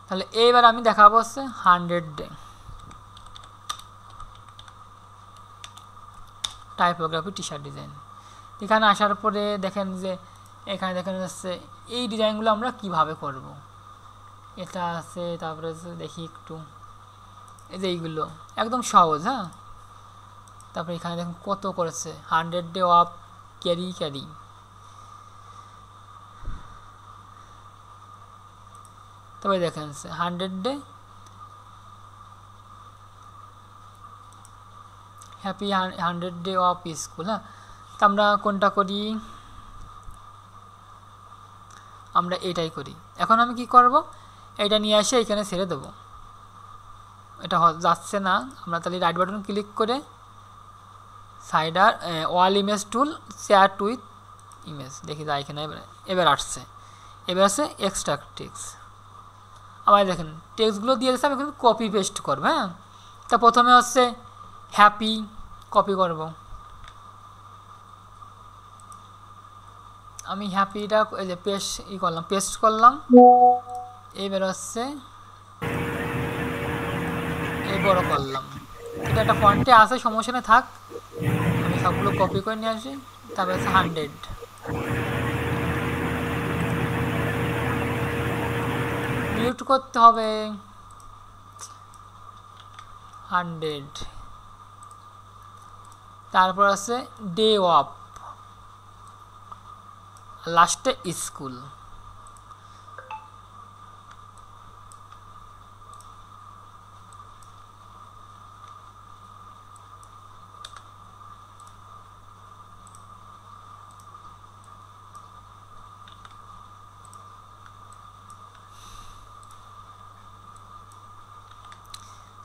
তাহলে এইবার আমি দেখাবো হচ্ছে 100 day typography T shirt design. এখানে আসার পরে দেখেন যে এখানে দেখেন যাচ্ছে এই ডিজাইনগুলো আমরা কিভাবে করব। এটা আছে, তারপরে দেখি একটু এই যে এইগুলো একদম সহজ। হ্যাঁ, তারপরে এখানে দেখুন কত করেছে 100 ডে অফ ক্যারি। তবে দেখেন 100 day happy 100 day of school. হ্যাঁ, তো আমরা কোনটা করি, আমরা এটাই করি। এখন আমি কি করব, এটা নিয়ে এসে এখানে ছেড়ে দেব। এটা যাচ্ছে না, আমরা তাহলে রাইট বাটন ক্লিক করে সাইডার ওয়াল image tool share with image দেখি যায় কিনা। এবার আসছে, এবার আছে এক্সট্রাক্ট টেক্সট। আবার দেখেন টেক্সটগুলো দিয়ে দিচ্ছে, আমি কিন্তু কপি পেস্ট করবো। হ্যাঁ, তা প্রথমে হচ্ছে হ্যাপি কপি করব। আমি হ্যাপিটা এই যে পেস্ট করলাম। এবার হচ্ছে এই বড় করলাম। এটা একটা ফন্টে আছে, সমস্যা নেই, থাক। আমি সবগুলো কপি করে নিয়ে আসি। তারপর হচ্ছে 100 মিউট করতে হবে 100। তারপর আছে ডে অফ, লাস্টে স্কুল।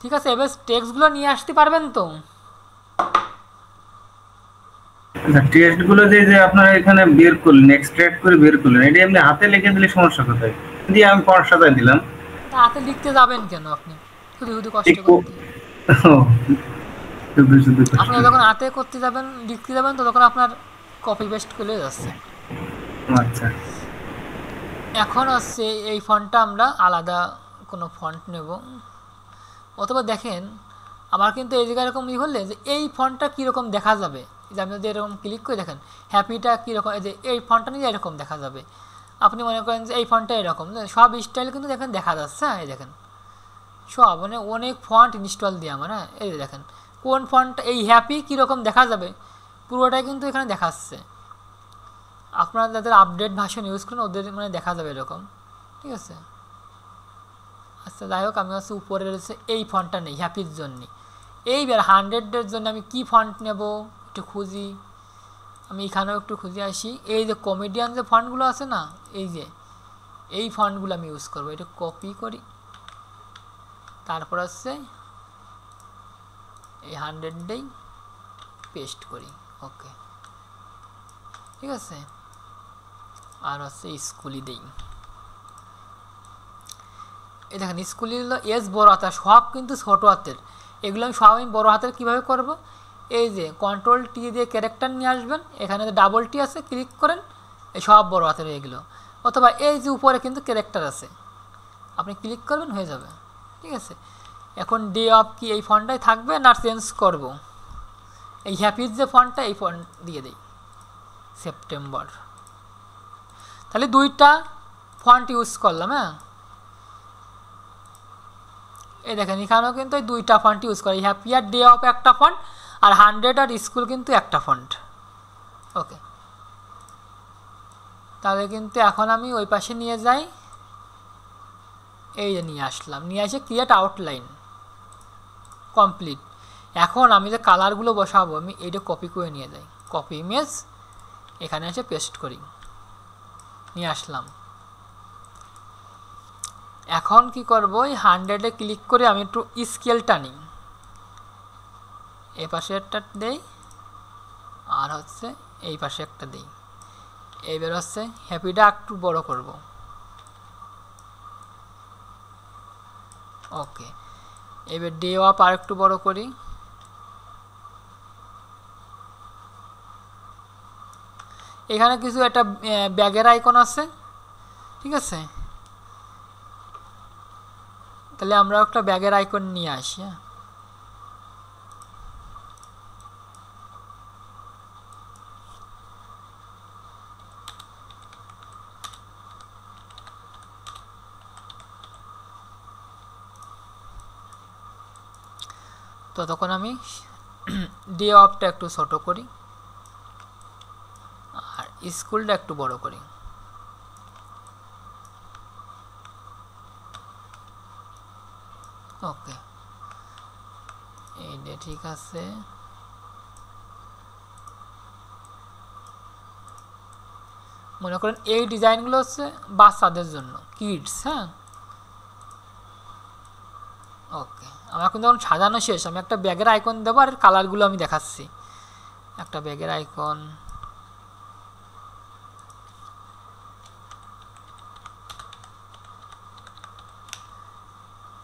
ঠিক আছে, এবার টেক্সটগুলো নিয়ে আসতে পারবেন তো? টেক্সটগুলো যে আপনারা এখানে বের করলেন, এক্সট্রাক্ট করে বের করলেন, এটা এমনি হাতে লিখে দিলে সমস্যা কোথায়? দিয়ে আমি ফন্ট সাজায় দিলাম। হাতে লিখতে যাবেন কেন আপনি, শুধু শুধু কষ্ট করতে? আপনি যখন হাতে করতে যাবেন, লিখতে যাবেন, তো তখন আপনার কপি পেস্ট করে যাচ্ছে। আচ্ছা, এখন হচ্ছে এই ফন্টটা আমরা আলাদা কোনো ফন্ট নেব। অথবা দেখেন আমার কিন্তু এই জায়গায় এরকম ই হলে যে এই ফন্টটা কীরকম দেখা যাবে, যে আমি যদি এরকম ক্লিক করে দেখেন হ্যাপিটা কীরকম, এই যে এই ফন্টটা নিয়ে এরকম দেখা যাবে। আপনি মনে করেন যে এই ফন্টটা এরকম, সব স্টাইল কিন্তু দেখেন দেখা যাচ্ছে। হ্যাঁ, এই দেখেন সব মানে অনেক ফন্ট ইনস্টল দিয়ে আমার। হ্যাঁ, এই দেখেন কোন ফন্ট এই হ্যাপি কীরকম দেখা যাবে পুরোটাই কিন্তু এখানে দেখাচ্ছে। আপনারা যাদের আপডেট ভার্সন ইউজ করেন ওদের মানে দেখা যাবে এরকম। ঠিক আছে, আচ্ছা যাই হোক, আমি হচ্ছে উপরে রয়েছে এই ফন্টটা নেই হ্যাপির জন্যে। এইবার 100-এর জন্য আমি কি ফন্ট নেব একটু খুঁজি। আমি এখানেও একটু খুঁজে আসি। এই যে কমেডিয়ান যে ফন্টগুলো আছে না, এই যে এই ফন্টগুলো আমি ইউজ করবো। এটা কপি করি, তারপর হচ্ছে এই 100-এই পেস্ট করি। ওকে, ঠিক আছে। আর হচ্ছে স্কুলই দেই। এই দেখেন স্কুলই হলো এস বড় হাতের, সব কিন্তু ছোট হাতের। এগুলো আমি সব আমি বড় হাতের কীভাবে করব, এই যে কন্ট্রোল টি দিয়ে ক্যারেক্টার নিয়ে আসবেন, এখানে ডাবল টি আছে, ক্লিক করেন, এই সব বড় হাতের হয়ে গেলো। অথবা এই যে উপরে কিন্তু ক্যারেক্টার আছে, আপনি ক্লিক করবেন, হয়ে যাবে। ঠিক আছে, এখন ডে অফ কি এই ফন্টটাই থাকবে না চেঞ্জ করব? এই হ্যাপির যে ফন্টটা এই ফন্ট দিয়ে দেই, সেপ্টেম্বর। তাহলে দুইটা ফন্ট ইউজ করলাম। হ্যাঁ, এই দেখেন এখানেও কিন্তু এই দুইটা ফন্ট ইউজ করি, হ্যাপি আর ডে অফ একটা ফন্ট, আর 100 আর স্কুল কিন্তু একটা ফন্ট। ওকে, তাহলে কিন্তু এখন আমি ওই পাশে নিয়ে যাই, এই যে নিয়ে আসলাম, নিয়ে এসে ক্রিয়েট আউটলাইন কমপ্লিট। এখন আমি যে কালারগুলো বসাবো আমি এইটা কপি করে নিয়ে যাই, কপি ইমেজ, এখানে এসে পেস্ট করি, নিয়ে আসলাম। এখন কি করব, এই 100-এ ক্লিক করে আমি একটু স্কেল টানি, এই পাশে একটা দেই আর হচ্ছে এই পাশে একটা দেই। এইবার হচ্ছে হ্যাপিটা একটু বড় করব। ওকে, এবার ডে অফ আর একটু বড় করি। এখানে কিছু একটা ব্যাগের আইকন আছে, ঠিক আছে। তাহলে আমরা একটা ব্যাগের আইকন নিয়ে আসি। হ্যাঁ, ততক্ষণ আমি ডে অফটা একটু ছোট করি আর স্কুলটা একটু বড় করি। ওকে, এইটা ঠিক আছে। মনে করেন এই ডিজাইনগুলো হচ্ছে বাচ্চাদের জন্য, কিডস। হ্যাঁ, ওকে, আমার কিন্তু এখন সাজানো শেষ। আমি একটা ব্যাগের আইকন দেবো আর কালারগুলো আমি দেখাচ্ছি। একটা ব্যাগের আইকন,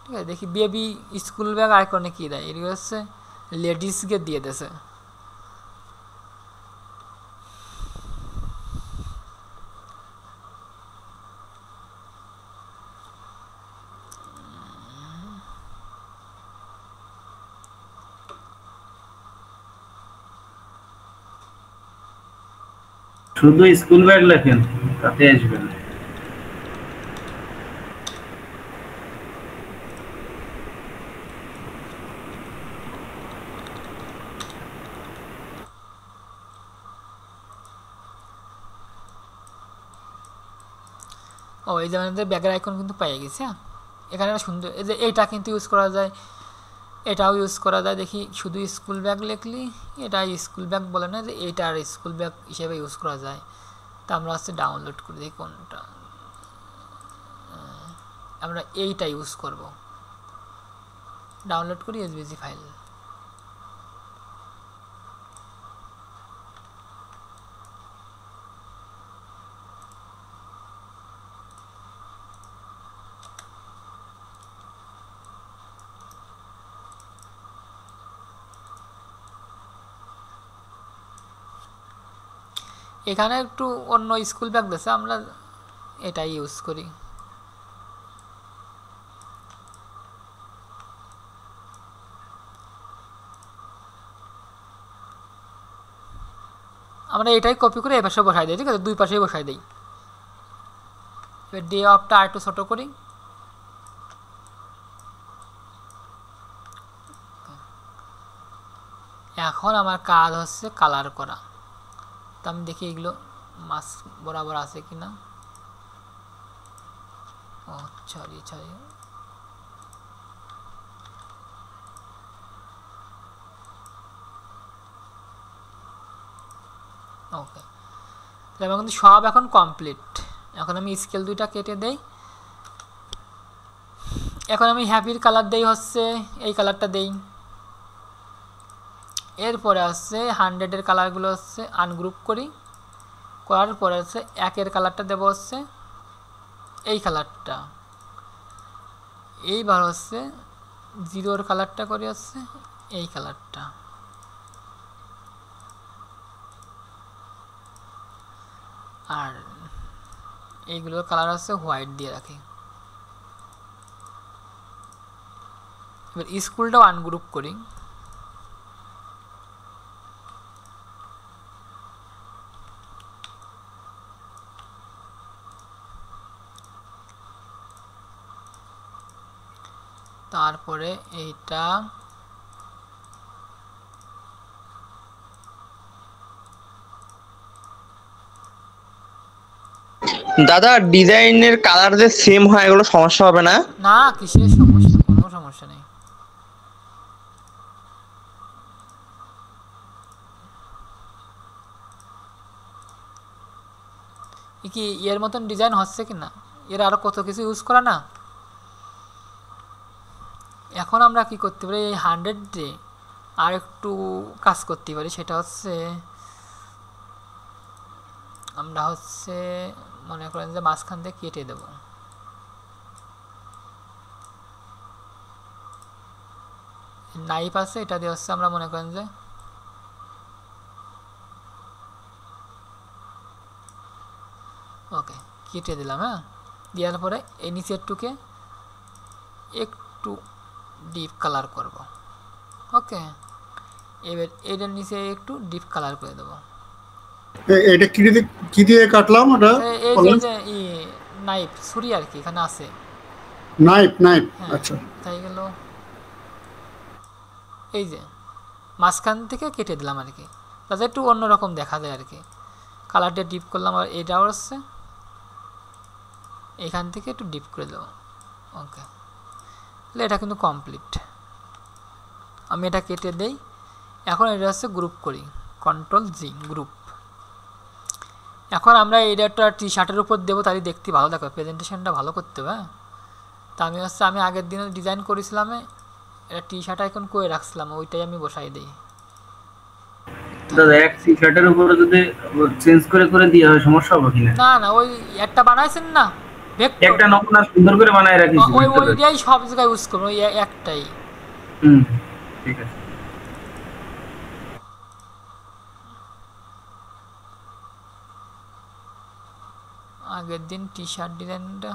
ঠিক আছে। দেখি বেবি স্কুল ব্যাগ আইকনে কি দেয়, এগুলো হচ্ছে লেডিসকে দিয়ে দেছে। শুধু স্কুল ব্যাগ লেখেন, তাতে আসবে না। ও, এই যে আমাদের ব্যাগের আইকন কিন্তু পেয়ে গেছে। হ্যাঁ, এখানে একটা সুন্দর, এই যে এইটা কিন্তু ইউজ করা যায়, এটাও ইউজ করা যায়। দেখি শুধু স্কুল ব্যাগ লিখলি, এটা স্কুল ব্যাগ বলে না, যে এইটা আর স্কুল ব্যাগ হিসেবে ইউজ করা যায়। তা আমরা হচ্ছে ডাউনলোড করে দেখি কোনটা, আমরা এইটা ইউজ করব। ডাউনলোড করি এসভিজি ফাইল। এখানে একটু অন্য স্কুল ব্যাগ দিয়েছে, আমরা এটাই ইউজ করি। আমরা এটাই কপি করে এই পাশে বসাই দিই, ঠিক আছে, দুই পাশেই বসাই দিই। এবার ডে অফটা আর একটু ছোট করি। এখন আমার কাজ হচ্ছে কালার করা। তো আমি দেখি এগুলো মাছ বরাবর আছে কিনা। ও সরি, ওকে, তাহলে আমার কিন্তু সব এখন কমপ্লিট। এখন আমি স্কেল দুইটা কেটে দেই। এখন আমি হ্যাপির কালার দেই হচ্ছে এই কালারটা দেই। এরপরে হচ্ছে 100-এর কালারগুলো হচ্ছে আনগ্রুপ করি, করার পরে হচ্ছে 1-এর কালারটা দেবো হচ্ছে এই কালারটা। এইবার হচ্ছে 0-এর কালারটা করি হচ্ছে এই কালারটা। আর এইগুলোর কালার হচ্ছে হোয়াইট দিয়ে রাখি। এবার স্কুলটাও আনগ্রুপ করি। তারপরে এইটা দাদা ডিজাইনের কালার যে সেম হয় এগুলো সমস্যা হবে না? না, কিসের সমস্যা, কোনো সমস্যা নেই। কি এর মতন ডিজাইন হচ্ছে কি না, এর আরো কত কিছু ইউজ করা না। এখন আমরা কি করতে পারি, এই 100-এ আর একটু কাজ করতে পারি। সেটা হচ্ছে আমরা হচ্ছে মনে করেন যে মাঝখান থেকে কেটে দেব। নাইফ আছে, এটা দিয়ে হচ্ছে আমরা মনে করেন যে ওকে কেটে দিলাম। হ্যাঁ, দেওয়ার পরে এই নিচেরটুকে একটু ডিপ কালার করব। ওকে, এবার এটার নিচে একটু ডিপ কালার করে দেবো। এটা কি দিয়ে কাটলাম ওটা? এই যে যে নাইফ ছুরি আর কি এখানে আছে। নাইফ হ্যাঁ, আচ্ছা। তাই গেল এই যে মাঝখান থেকে কেটে দিলাম আর কি, যাতে একটু অন্যরকম দেখা যায় আর কি। কালারটা ডিপ করলাম, আর এটাও হচ্ছে এখান থেকে একটু ডিপ করে দেবো। ওকে, তাহলে এটা কিন্তু কমপ্লিট। আমি এটা কেটে দেই। এখন এটা হচ্ছে গ্রুপ করি, Ctrl+G গ্রুপ। এখন আমরা এটা একটা টি শার্টের উপর দেবো, তাহলে দেখতে ভালো লাগবে, প্রেজেন্টেশনটা ভালো করতে হবে। তা আমি আগের দিনে ডিজাইন করেছিলাম, এটা টি শার্ট আইকন করে রাখছিলাম, ওইটাই আমি বসাই দিই। দাদা এক টি শার্টের উপরে যদি চেঞ্জ করে করে দিয়ে হয় সমস্যা হবে কিনা? না না, ওই একটা বানাইছেন না ভেক্টর, একটা নমুনা সুন্দর করে বানায় রাখিস ওইটাই সব জায়গায় ইউজ করবো, ওই একটাই। ঠিক আছে। আগের দিন টি শার্ট ডিজাইনটা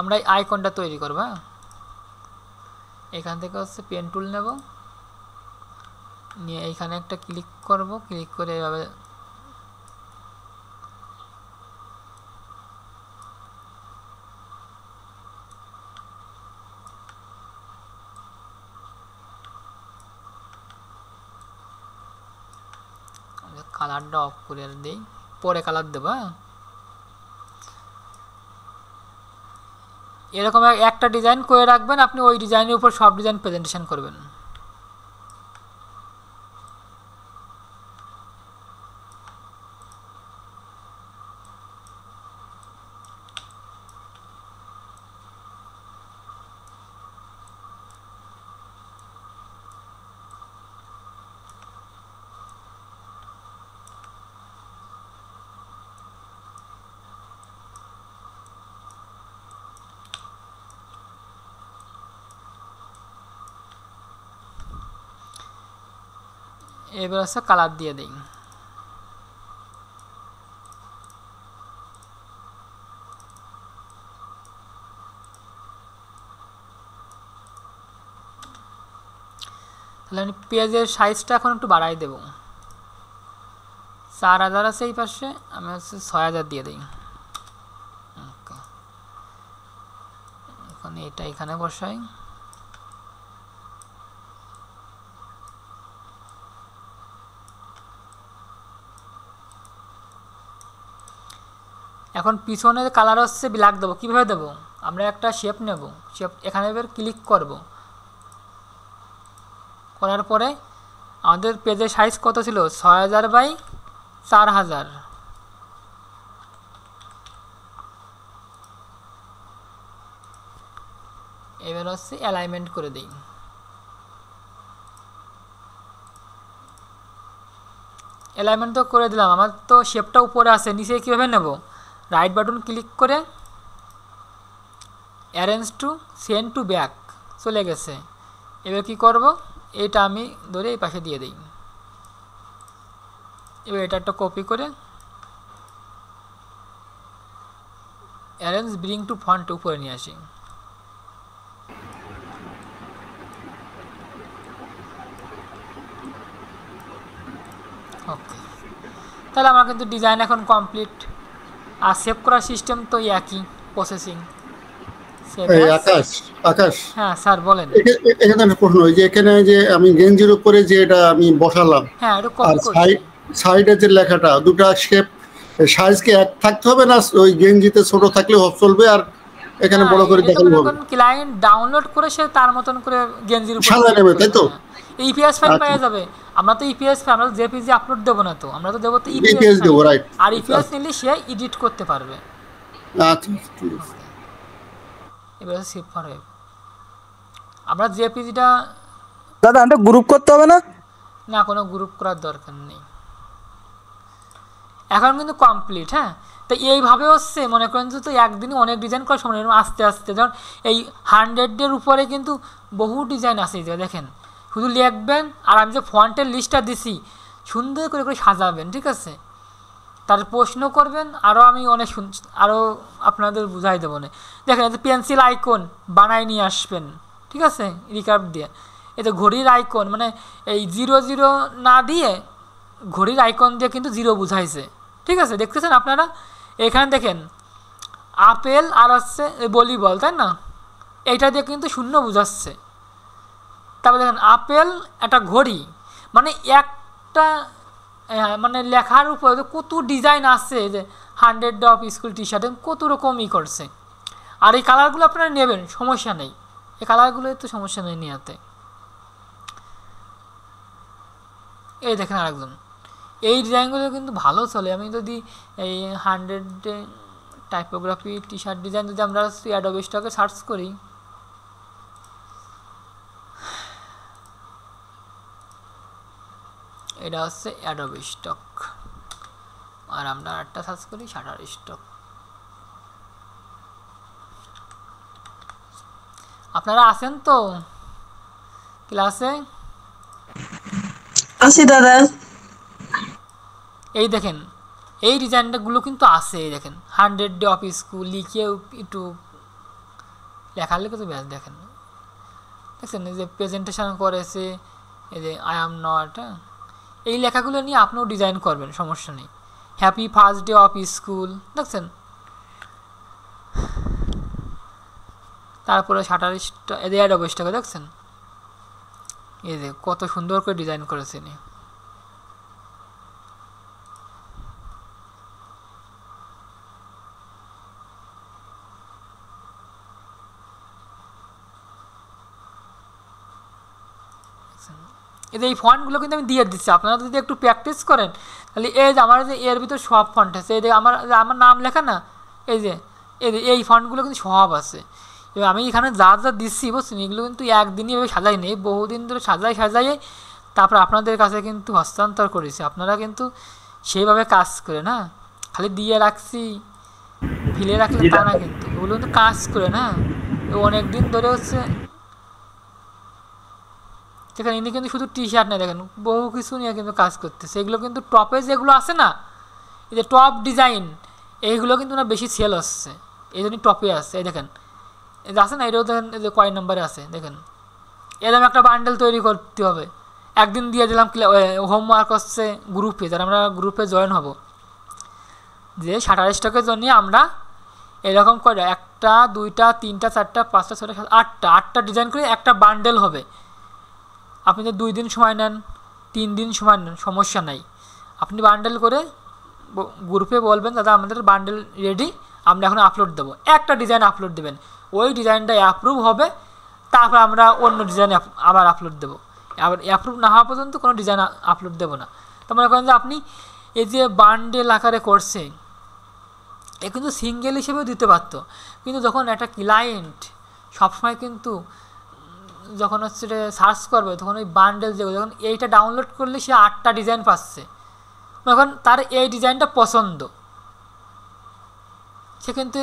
আমরা এই আইকনটা তৈরি করব। এখান থেকে হচ্ছে পেন টুল নেব, নিয়ে এইখানে একটা ক্লিক করব, ক্লিক করে এভাবে কালারটা অফ করে দিই, পরে কালার দেব। এরকম একটা ডিজাইন করে রাখবেন, আপনি ওই ডিজাইনের উপর সব ডিজাইন প্রেজেন্টেশন করবেন। এবার হচ্ছে কালার দিয়ে দিই। তাহলে আমি পেজের সাইজটা এখন একটু বাড়াই দেব। 4000 আছে এই পাশে, আমি হচ্ছে 6000 দিয়ে দিই। এখন এটা এখানে বসাই। এখন পিছনের কালার হচ্ছে ব্ল্যাক দেবো। কীভাবে দেবো? আমরা একটা শেপ নেব, শেপ এখানে এবার ক্লিক করব, করার পরে আমাদের পেজের সাইজ কত ছিল? 6000 বাই 4000। এবার হচ্ছে অ্যালাইনমেন্ট করে দিই। অ্যালাইনমেন্ট তো করে দিলাম, আমার তো শেপটা উপরে আছে, নিচে কীভাবে নেব? রাইট বাটন ক্লিক করে arrange to send to back, চলে গেছে। এবার কি করব? এটা আমি ধরে এই পাশে দিয়ে দিই। এবার এটা একটা কপি করে অ্যারেঞ্জ ব্রিং টু ফন্ট উপরে নিয়ে আসি। ওকে, তাহলে আমার কিন্তু ডিজাইন এখন কমপ্লিট। আর সেভ করার সিস্টেম তো একই, প্রসেসিং। আকাশ, হ্যাঁ স্যার বলেন। এখানে একটা প্রশ্ন, ওই যে এখানে যে আমি গেঞ্জির উপরে যে এটা আমি বসালাম, হ্যাঁ এটা আর কপি করছি। সাইডে যে লেখাটা, দুটা শেপ সাইজ কি এক থাকতে হবে, না ওই গেঞ্জিতে ছোট থাকলে সব চলবে আর এখানে বড় করে দেখালে হবে? ক্লায়েন্ট ডাউনলোড করে সে তার মতন করে গেঞ্জির উপর সাজা নেবে, তাই তো? ইপিএস ফাইল পাওয়া যাবে। আমরা তো ইপিএস ফাইল, আমরা জেপিজি আপলোড দেব না, তো আমরা তো দেব তো ইপিএস দেব, রাইট? আর ইপিএস নিলে সে এডিট করতে পারবে। আচ্ছা, ঠিক আছে। এবার সেভ হবে। আমরা জেপিজিটা দাদা এটা গ্রুপ করতে হবে না? না, কোনো গ্রুপ করার দরকার নেই। এখন কিন্তু কমপ্লিট। হ্যাঁ, তো এইভাবে হচ্ছে মনে করেন যে তো একদিনে অনেক ডিজাইন করা সম্ভব নয়, আস্তে আস্তে। যেমন এই 100-এর উপরে কিন্তু বহু ডিজাইন আছে, এই যে দেখেন, শুধু লিখবেন আর আমি যে ফন্টের লিস্টটা দিছি সুন্দর করে করে সাজাবেন, ঠিক আছে। তার প্রশ্ন করবেন, আরও আমি অনেক আরও আপনাদের বুঝাই দেবো না। দেখেন এই যে পেন্সিল আইকন বানাই নিয়ে আসবেন, ঠিক আছে, রিকার্ভ দিয়ে। এই যে ঘড়ির আইকন, মানে এই 0 না দিয়ে ঘড়ির আইকন দিয়ে কিন্তু 0 বুঝাইছে, ঠিক আছে, দেখতেছেন আপনারা। এখানে দেখেন আপেল আর হচ্ছে ভলিবল, তাই না, এইটা দিয়ে কিন্তু 0 বুঝাচ্ছে। তারপর দেখেন আপেল একটা ঘড়ি, মানে একটা মানে লেখার উপরে কত ডিজাইন আছে, যে 100 অফ স্কুল টি শার্ট কত রকমই করছে। আর এই কালারগুলো আপনারা নেবেন, সমস্যা নেই, এই কালারগুলো তো সমস্যা নেই নেওয়াতে। এই দেখেন আরেকজন, এই ডিজাইনগুলো কিন্তু ভালো চলে। আমি যদি এই 100 টাইপোগ্রাফি টি শার্ট ডিজাইন যদি আমরা অ্যাডোবি স্টকে সার্চ করি, এটা হচ্ছে অ্যাডোবি স্টক, আর আমরা একটা সার্চ করি শাটার স্টক। আপনারা আছেন তো ক্লাসে? আছি দাদা। এই দেখেন এই ডিজাইনটাগুলো কিন্তু আছে, এই দেখেন 100 ডে অফ স্কুল লিখে একটু লেখালে কিন্তু ব্যাস দেখেন, দেখছেন এই যে প্রেজেন্টেশন করেছে, এই যে আই এম নট, এই লেখাগুলো নিয়ে আপনিও ডিজাইন করবেন, সমস্যা নেই। Happy first day of school, দেখছেন। তারপরে শাটার স্টক, এই যে অ্যাডোবি স্টকে দেখছেন, এই যে কত সুন্দর করে ডিজাইন করেছেন। এই যে এই ফন্টগুলো কিন্তু আমি দিয়ে দিচ্ছি, আপনারা যদি একটু প্র্যাকটিস করেন তাহলে এই যে আমার যে এর ভিতর সব ফন্ট আছে, এই যে আমার নাম লেখা না, এই যে এই ফন্টগুলো কিন্তু সব আছে। এবার আমি এখানে যা যা দিচ্ছি বুঝছেন, এগুলো কিন্তু একদিনই এভাবে সাজাই নেই, বহুদিন ধরে সাজাইয়ে তারপর আপনাদের কাছে কিন্তু হস্তান্তর করেছি। আপনারা কিন্তু সেইভাবে কাজ করেন, হ্যাঁ, খালি দিয়ে রাখছি ফিলে রাখলে তা না, কিন্তু ওগুলো কিন্তু কাজ করে না, অনেক দিন ধরে হচ্ছে। দেখেন ইনি কিন্তু শুধু টি শার্ট নেই, দেখেন বহু কিছু নিয়ে কিন্তু কাজ করতেছে। এগুলো কিন্তু টপে যেগুলো আছে না, এই যে টপ ডিজাইন, এইগুলো কিন্তু না বেশি সেল হচ্ছে, এই জন্যই টপে আসছে। এই দেখেন এই যে আছে না, এটাও দেখেন এই যে কয় নম্বরে আছে, দেখেন এরকম একটা বান্ডেল তৈরি করতে হবে। একদিন দিয়ে দিলাম হোমওয়ার্ক হচ্ছে গ্রুপে, যারা আমরা গ্রুপে জয়েন হব, যে শাটার স্টকের জন্য আমরা এরকম করে 1টা 2টা 3টা 4টা 5টা 6টা 7টা 8টা ডিজাইন করে একটা বান্ডেল হবে। আপনি যদি 2 দিন সময় নেন, 3 দিন সময় নেন, সমস্যা নাই, আপনি বান্ডেল করে গ্রুপে বলবেন দাদা আমাদের বান্ডেল রেডি, আমরা এখন আপলোড দেবো। একটা ডিজাইন আপলোড দেবেন, ওই ডিজাইনটা অ্যাপ্রুভ হবে, তারপর আমরা অন্য ডিজাইন আবার আপলোড দেবো। আবার অ্যাপ্রুভ না হওয়া পর্যন্ত কোনো ডিজাইন আপলোড দেবো না। তো মনে করেন যে আপনি এই যে বান্ডেল আকারে করছে, এ কিন্তু সিঙ্গেল হিসেবেও দিতে পারতো, কিন্তু যখন একটা ক্লায়েন্ট সবসময় কিন্তু যখন হচ্ছে সার্চ করবে, তখন ওই বান্ডেল যেগুলো, যখন এইটা ডাউনলোড করলে সে 8টা ডিজাইন পাচ্ছে, তখন তার এই ডিজাইনটা পছন্দ, সে কিন্তু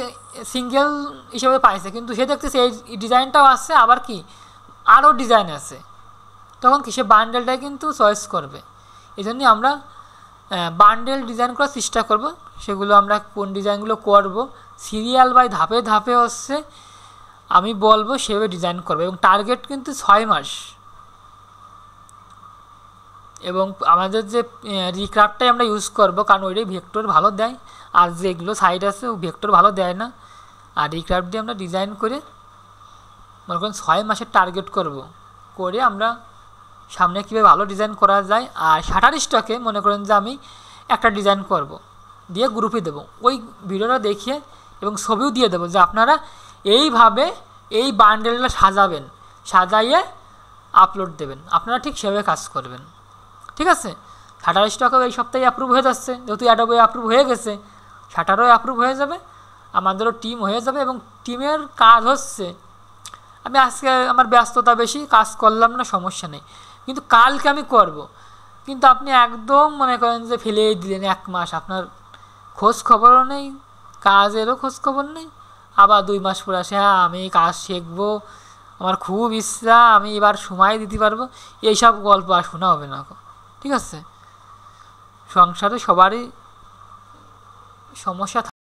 সিঙ্গেল হিসেবে পাইছে, কিন্তু সে দেখতেছে এই ডিজাইনটাও আছে, আবার কি আরও ডিজাইন আছে, তখন কি সে বান্ডেলটাই কিন্তু চয়েস করবে। এই জন্যই আমরা বান্ডেল ডিজাইন করার চেষ্টা করব। সেগুলো আমরা কোন ডিজাইনগুলো করব সিরিয়াল বাই ধাপে ধাপে হচ্ছে আমি বলবো, সেভাবে ডিজাইন করবে। এবং টার্গেট কিন্তু 6 মাস। এবং আমাদের যে রিক্রাফটটাই আমরা ইউজ করব, কারণ ওইটাই ভেক্টর ভালো দেয়, আর যেগুলো সাইড আছে ও ভেক্টর ভালো দেয় না। আর রিক্রাফট দিয়ে আমরা ডিজাইন করে মনে করেন 6 মাসের টার্গেট করে আমরা সামনে কীভাবে ভালো ডিজাইন করা যায়। আর শাটার স্টকে মনে করেন যে আমি একটা ডিজাইন করব, দিয়ে গ্রুপে দেবো, ওই ভিডিওটা দেখিয়ে এবং ছবিও দিয়ে দেবো যে আপনারা এইভাবে এই বান্ডেলটা সাজাবেন, সাজাইয়ে আপলোড দেবেন। আপনারা ঠিক সেভাবে কাজ করবেন, ঠিক আছে। শাটার স্টকও এই সপ্তাহে অ্যাপ্রুভ হয়ে যাচ্ছে, যেহেতু অ্যাডোবি অ্যাপ্রুভ হয়ে গেছে, শাটারও অ্যাপ্রুভ হয়ে যাবে, আমাদেরও টিম হয়ে যাবে। এবং টিমের কাজ হচ্ছে, আমি আজকে আমার ব্যস্ততা বেশি, কাজ করলাম না, সমস্যা নেই, কিন্তু কালকে আমি করব। কিন্তু আপনি একদম মনে করেন যে ফেলেই দিলেন 1 মাস, আপনার খোঁজ খবরও নেই, কাজেরও খোঁজ খবর নেই, আবার 2 মাস পরে আসে হ্যাঁ আমি কাজ শিখবো, আমার খুব ইচ্ছা, আমি এবার সময় দিতে পারবো, এইসব গল্প আর শোনা হবে না। ঠিক আছে, সংসারে সবারই সমস্যা